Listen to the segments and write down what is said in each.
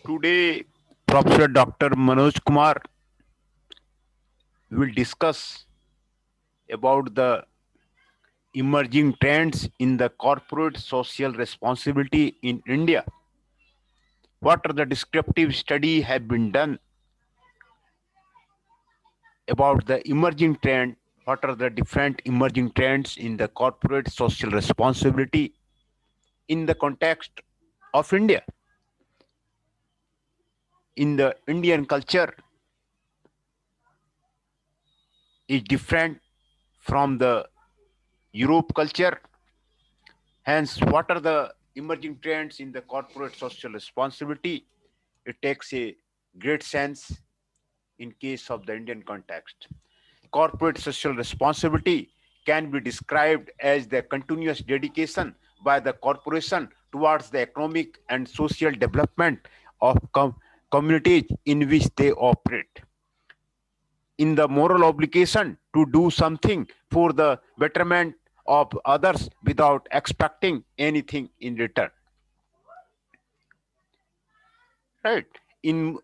Today, Professor Dr. Manoj Kumar will discuss about the emerging trends in the corporate social responsibility in India. What are the descriptive study have been done about the emerging trend? What are the different emerging trends in the corporate social responsibility in the context of India? In the Indian culture is different from the Europe culture. Hence, what are the emerging trends in the corporate social responsibility? It takes a great sense in case of the Indian context. Corporate social responsibility can be described as the continuous dedication by the corporation towards the economic and social development of communities in which they operate. In the moral obligation to do something for the betterment of others without expecting anything in return. Right? In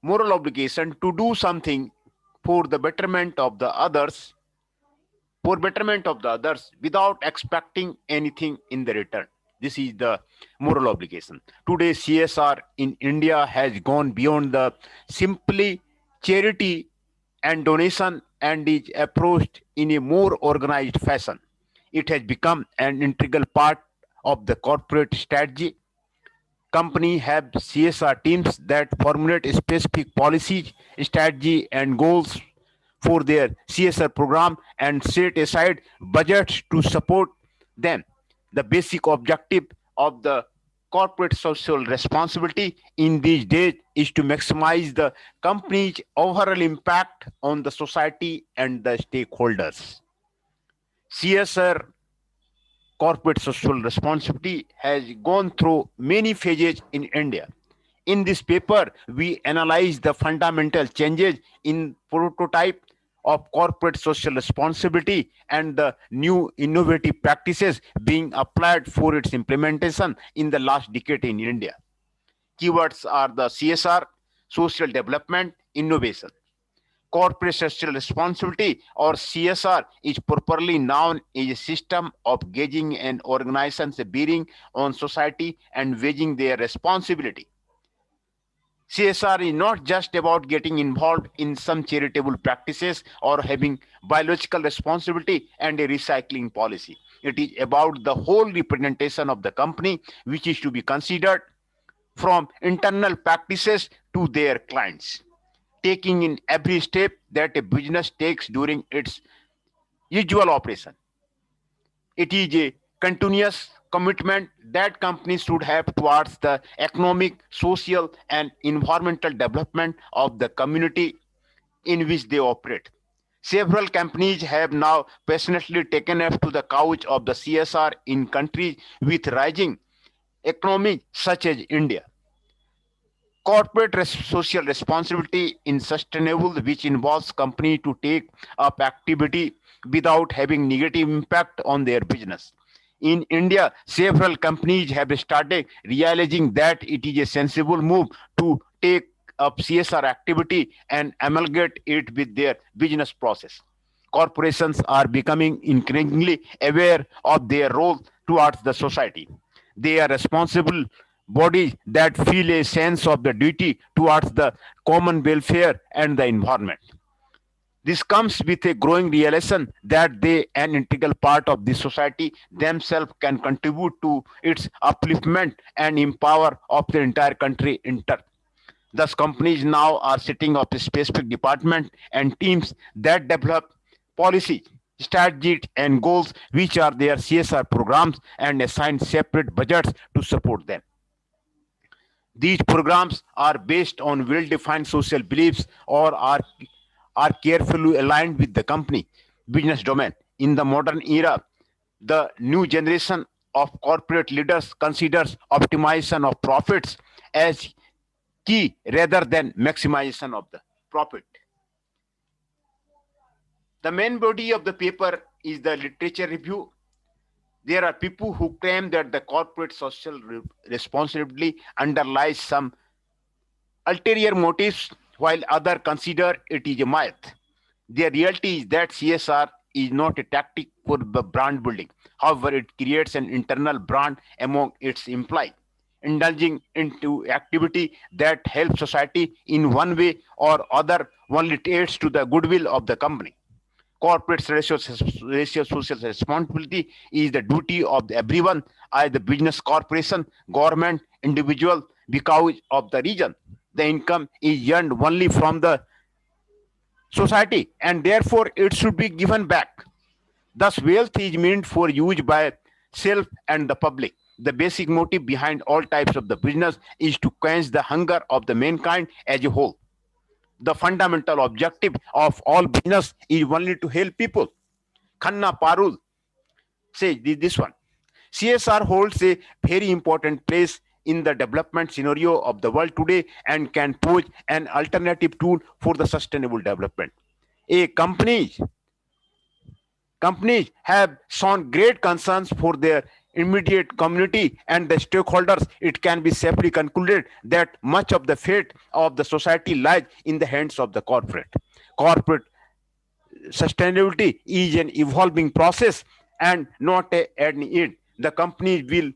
moral obligation to do something for the betterment of the others, for betterment of the others without expecting anything in the return. This is the moral obligation. Today, CSR in India has gone beyond the simply charity and donation and is approached in a more organized fashion. It has become an integral part of the corporate strategy. Company have CSR teams that formulate specific policies, strategy, and goals for their CSR program and set aside budgets to support them. The basic objective of the corporate social responsibility in these days is to maximize the company's overall impact on the society and the stakeholders. CSR corporate social responsibility has gone through many phases in India. In this paper, we analyze the fundamental changes in prototype of corporate social responsibility and the new innovative practices being applied for its implementation in the last decade in India. Keywords are the CSR, social development, innovation. Corporate social responsibility or CSR is properly known as a system of gauging an organization's bearing on society and weighing their responsibility. CSR is not just about getting involved in some charitable practices or having biological responsibility and a recycling policy. It is about the whole representation of the company, which is to be considered from internal practices to their clients, taking in every step that a business takes during its usual operation. It is a continuous commitment that companies should have towards the economic, social, and environmental development of the community in which they operate. Several companies have now passionately taken up to the couch of the CSR in countries with rising economy such as India. Corporate social responsibility in sustainable, which involves company to take up activity without having negative impact on their business. In India, several companies have started realizing that it is a sensible move to take up CSR activity and amalgamate it with their business process. Corporations are becoming increasingly aware of their role towards the society. They are responsible bodies that feel a sense of the duty towards the common welfare and the environment. This comes with a growing realization that they, an integral part of the society, themselves can contribute to its upliftment and empower of the entire country in turn. Thus, companies now are setting up a specific department and teams that develop policies, strategies, and goals, which are their CSR programs, and assign separate budgets to support them. These programs are based on well-defined social beliefs or are carefully aligned with the company business domain. In the modern era, the new generation of corporate leaders considers optimization of profits as key rather than maximization of the profit. The main body of the paper is the literature review. There are people who claim that the corporate social responsibility underlies some ulterior motives, while others consider it is a myth. The reality is that CSR is not a tactic for brand building. However, it creates an internal brand among its employees, indulging into activity that helps society in one way or other only aids to the goodwill of the company. Corporate ratio social responsibility is the duty of everyone as the business corporation, government, individual because of the region. The income is earned only from the society and therefore it should be given back. Thus, wealth is meant for use by self and the public. The basic motive behind all types of the business is to quench the hunger of the mankind as a whole. The fundamental objective of all business is only to help people. Khanna Parul says this one. CSR holds a very important place in the development scenario of the world today and can pose an alternative tool for the sustainable development. A companies have shown great concerns for their immediate community and the stakeholders. It can be safely concluded that much of the fate of the society lies in the hands of the corporate. Corporate sustainability is an evolving process and not an end. The company will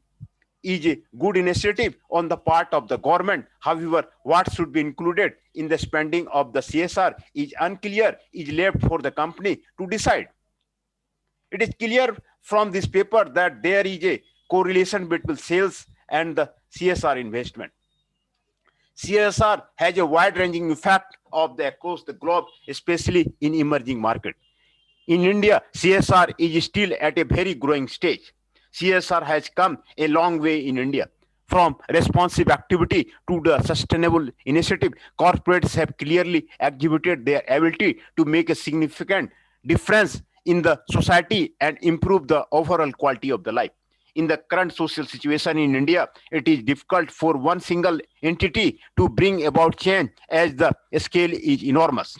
is a good initiative on the part of the government. However, what should be included in the spending of the CSR is unclear, is left for the company to decide. It is clear from this paper that there is a correlation between sales and the CSR investment. CSR has a wide-ranging effect of the across the globe, especially in emerging markets. In India, CSR is still at a very growing stage. CSR has come a long way in India. From responsive activity to the sustainable initiative, corporates have clearly exhibited their ability to make a significant difference in the society and improve the overall quality of the life. In the current social situation in India, it is difficult for one single entity to bring about change as the scale is enormous.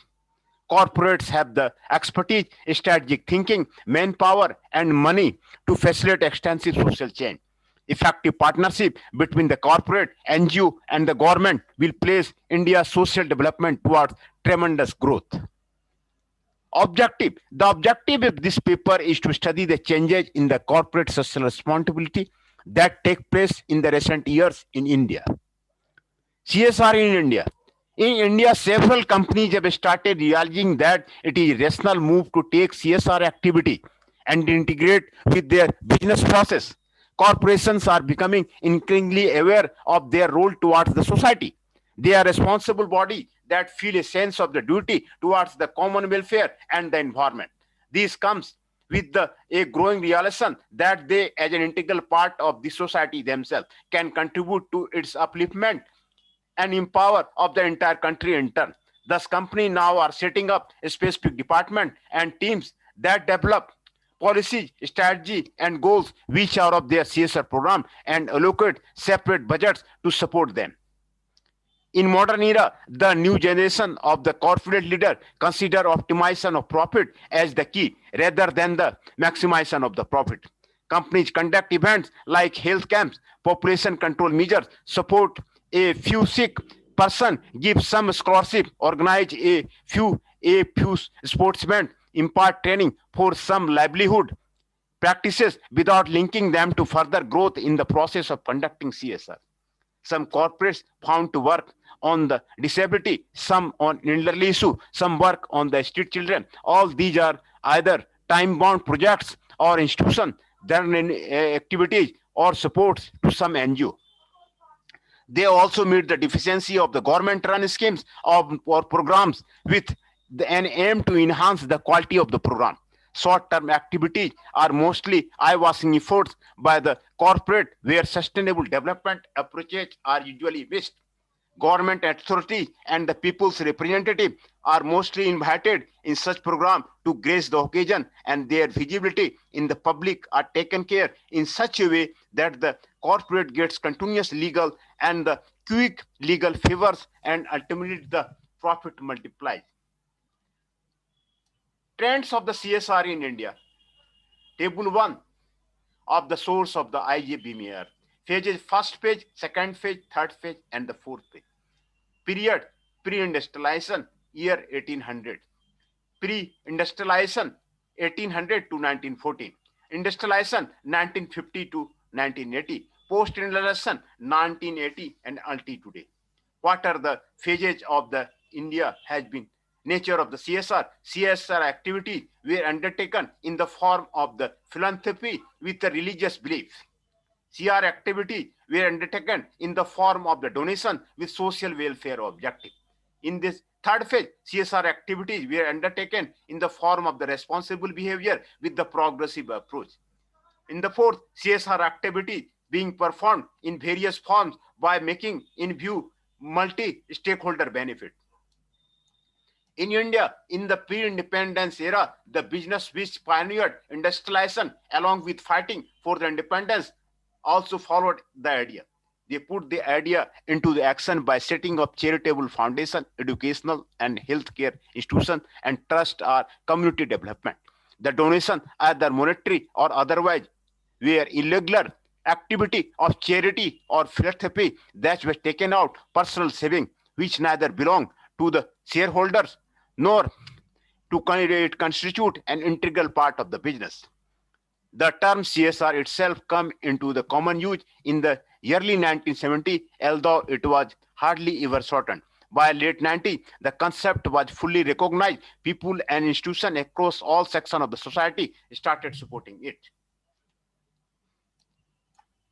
Corporates have the expertise, strategic thinking, manpower, and money to facilitate extensive social change. Effective partnership between the corporate, NGO, and the government will place India's social development towards tremendous growth. Objective. The objective of this paper is to study the changes in the corporate social responsibility that take place in the recent years in India. CSR in India. In India, several companies have started realizing that it is a rational move to take CSR activity and integrate with their business process. Corporations are becoming increasingly aware of their role towards the society. They are responsible body that feel a sense of the duty towards the common welfare and the environment. This comes with a growing realization that they, as an integral part of the society themselves, can contribute to its upliftment and empower of the entire country in turn. Thus, companies now are setting up a specific department and teams that develop policies, strategy, and goals which are of their CSR program and allocate separate budgets to support them. In modern era, the new generation of the corporate leader consider optimization of profit as the key rather than the maximization of the profit. Companies conduct events like health camps, population control measures, support a few sick person, give some scholarship, organize a few sportsmen, impart training for some livelihood practices without linking them to further growth in the process of conducting CSR. Some corporates found to work on the disability, some on elderly issue, some work on the street children. All these are either time-bound projects or institutions that activities or supports to some NGO. They also meet the deficiency of the government-run schemes or programs with an aim to enhance the quality of the program. Short-term activities are mostly eye-washing efforts by the corporate where sustainable development approaches are usually missed. Government authorities and the people's representative are mostly invited in such program to grace the occasion and their visibility in the public are taken care in such a way that the corporate gets continuous legal and the quick legal favors and ultimately the profit multiplies. Trends of the CSR in India. Table 1 of the source of the IJB Mayor. Phases, first page, second page, third page, and the fourth page. Period. Pre-industrialization, year 1800. Pre-industrialization, 1800 to 1914. Industrialization, 1950 to 1980. Post-industrialization, 1980 and until today. What are the phases of the India has been? Nature of the CSR. CSR activities were undertaken in the form of the philanthropy with a religious belief. CR activity were undertaken in the form of the donation with social welfare objective. In this third phase, CSR activities were undertaken in the form of the responsible behavior with the progressive approach. In the fourth, CSR activity being performed in various forms by making in view multi-stakeholder benefit. In India, in the pre-independence era, the business which pioneered industrialization along with fighting for the independence also followed the idea. They put the idea into the action by setting up charitable foundation, educational and healthcare institutions, and trust or community development. The donation, either monetary or otherwise, were irregular activity of charity or philanthropy that was taken out personal saving, which neither belong to the shareholders nor to constitute an integral part of the business. The term CSR itself came into the common use in the early 1970s, although it was hardly ever shortened. By late 90s, the concept was fully recognized. People and institutions across all sections of the society started supporting it.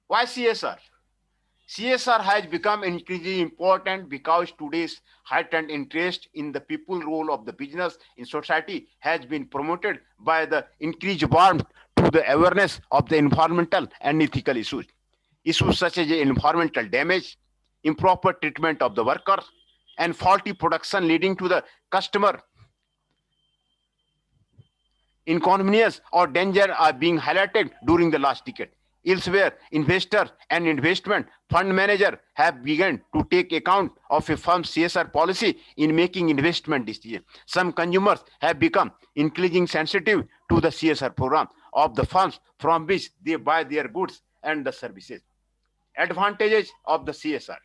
Why CSR? CSR has become increasingly important because today's heightened interest in the people role of the business in society has been promoted by the increased warmth to the awareness of the environmental and ethical issues. Issues such as environmental damage, improper treatment of the workers, and faulty production leading to the customer inconvenience or danger are being highlighted during the last decade. Elsewhere, investors and investment fund managers have begun to take account of a firm's CSR policy in making investment decisions. Some consumers have become increasingly sensitive to the CSR program of the firms from which they buy their goods and the services. Advantages of the CSR.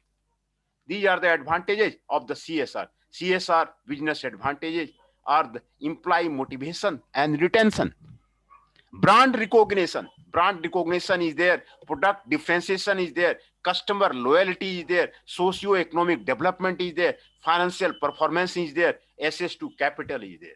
These are the advantages of the CSR. CSR business advantages are the employee motivation and retention. Brand recognition. Brand recognition is there, product differentiation is there, customer loyalty is there, socio-economic development is there, financial performance is there, access to capital is there.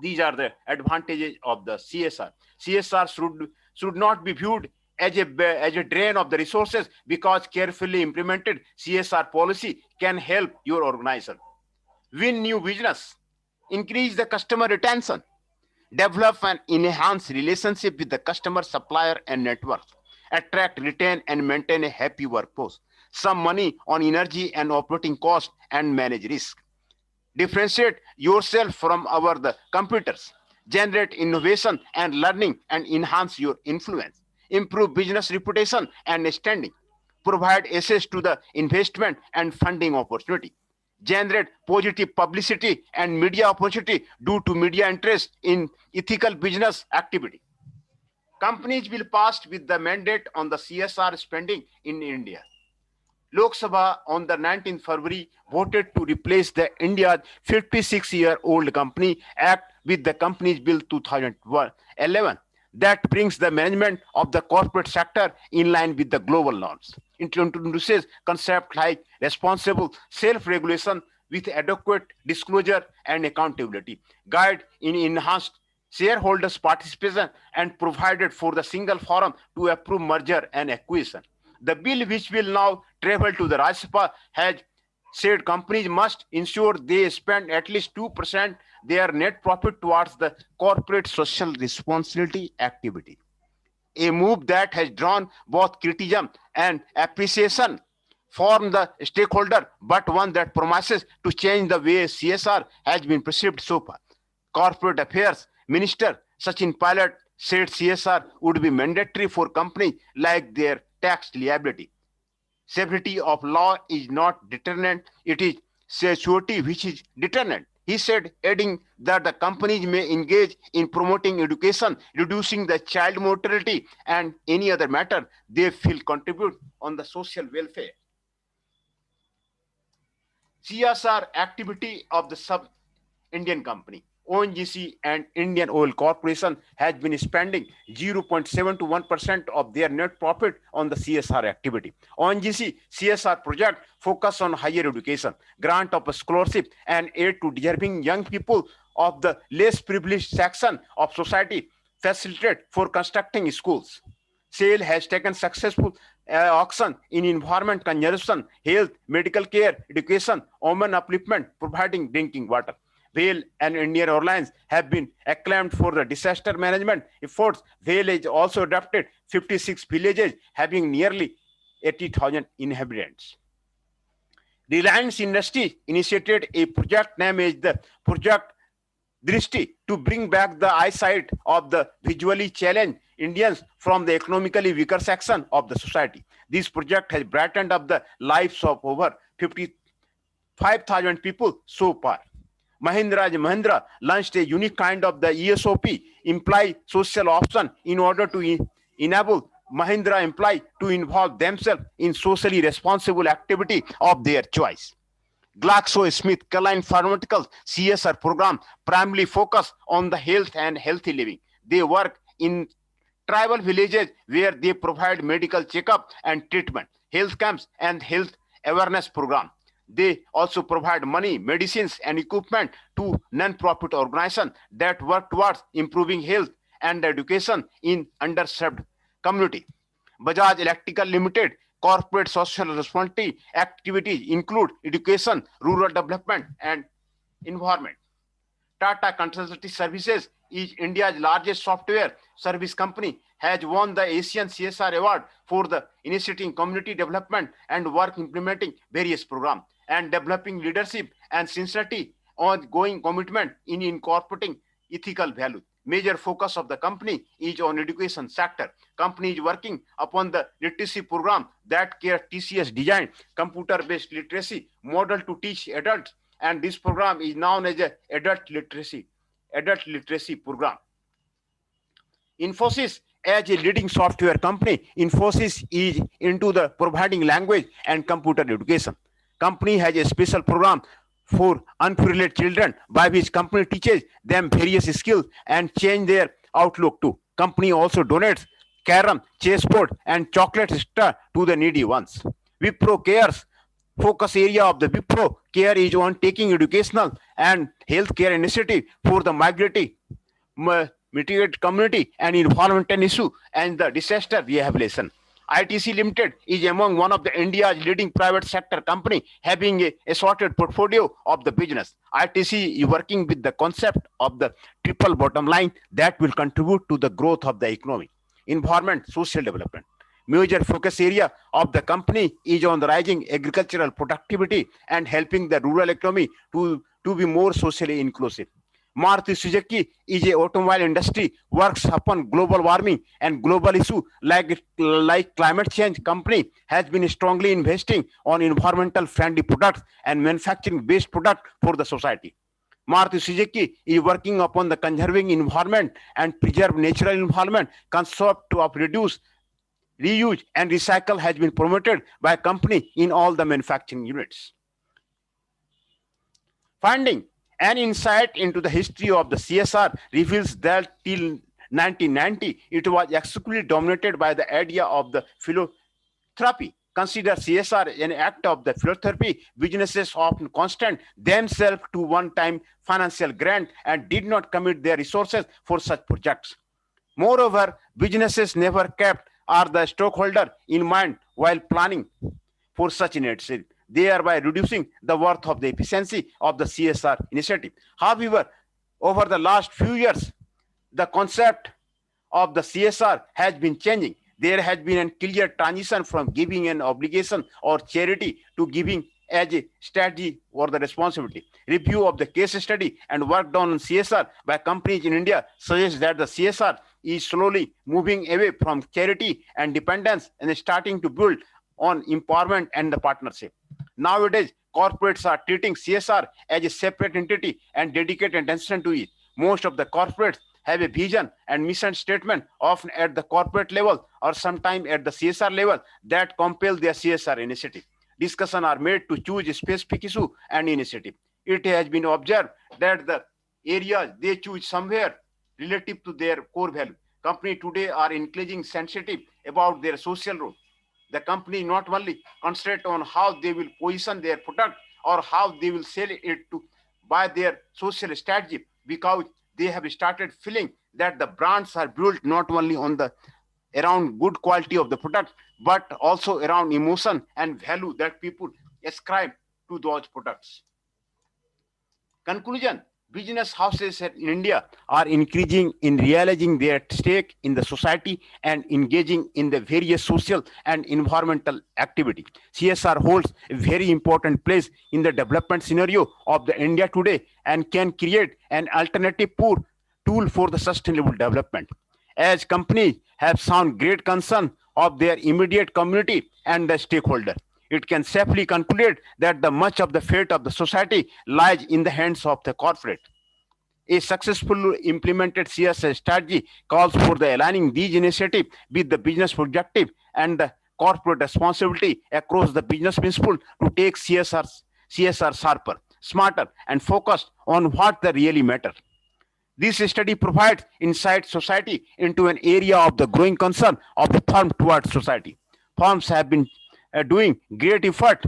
These are the advantages of the CSR. CSR should not be viewed as a drain of the resources, because carefully implemented CSR policy can help your organization win new business, increase the customer retention, develop and enhance relationship with the customer, supplier, and network, attract, retain, and maintain a happy workforce, save money on energy and operating cost, and manage risk. Differentiate yourself from the competitors, generate innovation and learning, and enhance your influence, improve business reputation and standing, provide access to the investment and funding opportunity, generate positive publicity and media opportunity due to media interest in ethical business activity. Companies will pass with the mandate on the CSR spending in India. Lok Sabha on the 19th February voted to replace the India's 56-year-old Company Act with the Companies Bill 2011 that brings the management of the corporate sector in line with the global norms. It introduces concepts like responsible self-regulation with adequate disclosure and accountability, guide in enhanced shareholders' participation, and provided for the single forum to approve merger and acquisition. The bill, which will now travel to the Rajya Sabha, has said companies must ensure they spend at least 2% their net profit towards the corporate social responsibility activity. A move that has drawn both criticism and appreciation from the stakeholder, but one that promises to change the way CSR has been perceived so far. Corporate Affairs Minister Sachin Pilot said CSR would be mandatory for companies like their tax liability. Severity of law is not deterrent, it is surety which is deterrent. He said, adding that the companies may engage in promoting education, reducing the child mortality, and any other matter they feel contribute on the social welfare. CSR activity of the sub-Indian company. ONGC and Indian Oil Corporation has been spending 0.7 to 1% of their net profit on the CSR activity. ONGC CSR project focus on higher education, grant of a scholarship, and aid to deserving young people of the less privileged section of society, facilitate for constructing schools. SAIL has taken successful action in environment conservation, health, medical care, education, women upliftment, providing drinking water. Whale and Indian Airlines have been acclaimed for the disaster management efforts. Whale has also adopted 56 villages having nearly 80,000 inhabitants. Reliance Industry initiated a project named as the Project Drishti to bring back the eyesight of the visually challenged Indians from the economically weaker section of the society. This project has brightened up the lives of over 55,000 people so far. Mahindra & Mahindra launched a unique kind of the ESOP, employee social option, in order to enable Mahindra employee to involve themselves in socially responsible activity of their choice. GlaxoSmithKline Pharmaceuticals CSR program primarily focus on the health and healthy living. They work in tribal villages where they provide medical checkup and treatment, health camps, and health awareness program. They also provide money, medicines, and equipment to non-profit organizations that work towards improving health and education in underserved community. Bajaj Electrical Limited corporate social responsibility activities include education, rural development, and environment. Tata Consultancy Services is India's largest software service company, has won the Asian CSR Award for the initiating community development and work implementing various programs and developing leadership and sincerity, ongoing commitment in incorporating ethical values. Major focus of the company is on education sector. Company is working upon the literacy program that Care TCS designed computer-based literacy model to teach adults, and this program is known as a adult literacy program. Infosys, as a leading software company, Infosys is into the providing language and computer education. Company has a special program for unprivileged children by which company teaches them various skills and change their outlook too. Company also donates carom, chessboard, and chocolate star to the needy ones. Wipro Cares focus area of the Wipro Care is on taking educational and healthcare initiative for the migrant community and environmental issue and the disaster rehabilitation. ITC Limited is among one of the India's leading private sector company having a assorted portfolio of the business. ITC is working with the concept of the triple bottom line that will contribute to the growth of the economy, environment, social development. Major focus area of the company is on the rising agricultural productivity and helping the rural economy to be more socially inclusive. Maruti Suzuki is a automobile industry works upon global warming and global issue like climate change. Company has been strongly investing on environmental friendly products and manufacturing based product for the society. Maruti Suzuki is working upon the conserving environment and preserve natural environment. Concept of reduce, reuse, and recycle has been promoted by company in all the manufacturing units. Finding an insight into the history of the CSR reveals that till 1990, it was exclusively dominated by the idea of the philanthropy. Consider CSR an act of the philanthropy. Businesses often constant themselves to one-time financial grant and did not commit their resources for such projects. Moreover, businesses never kept or the stockholder in mind while planning for such initiatives, thereby reducing the worth of the efficiency of the CSR initiative. However, over the last few years, the concept of the CSR has been changing. There has been a clear transition from giving an obligation or charity to giving as a strategy or the responsibility. Review of the case study and work done on CSR by companies in India suggests that the CSR is slowly moving away from charity and dependence and starting to build on empowerment and the partnership. Nowadays, corporates are treating CSR as a separate entity and dedicate attention to it. Most of the corporates have a vision and mission statement, often at the corporate level or sometime at the CSR level, that compel their CSR initiative. discussion are made to choose a specific issue and initiative. It has been observed that the areas they choose somewhere relative to their core value. Companies today are increasingly sensitive about their social role. The company not only concentrate on how they will position their product or how they will sell it to by their social strategy, because they have started feeling that the brands are built not only on the around good quality of the product but also around emotion and value that people ascribe to those products. Conclusion: business houses in India are increasing in realizing their stake in the society and engaging in the various social and environmental activity. CSR holds a very important place in the development scenario of the India today and can create an alternative tool for the sustainable development. As companies have shown great concern of their immediate community and the stakeholder, it can safely conclude that the much of the fate of the society lies in the hands of the corporate. A successful implemented CSR strategy calls for the aligning these initiatives with the business objective and the corporate responsibility across the business principle to take CSR sharper, smarter, and focused on what the really matter. This study provides insight society into an area of the growing concern of the firm towards society. Firms have been doing great effort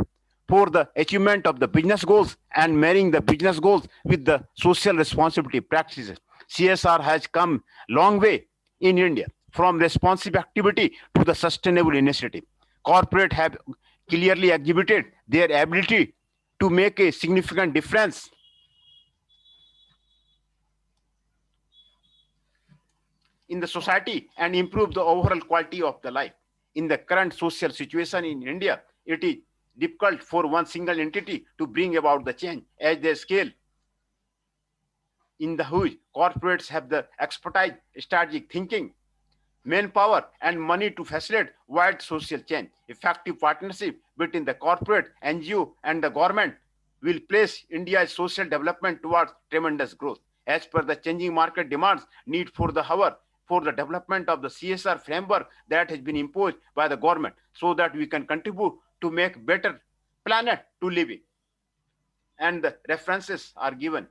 for the achievement of the business goals and marrying the business goals with the social responsibility practices. CSR has come long way in India from responsive activity to the sustainable initiative. Corporate have clearly exhibited their ability to make a significant difference in the society and improve the overall quality of the life. In the current social situation in India, it is difficult for one single entity to bring about the change as they scale in the huge. Corporates have the expertise, strategic thinking, manpower, and money to facilitate wide social change. Effective partnership between the corporate, NGO, and the government will place India's social development towards tremendous growth. As per the changing market demands, need for the hour for the development of the CSR framework that has been imposed by the government, so that we can contribute to make better planet to live in. And the references are given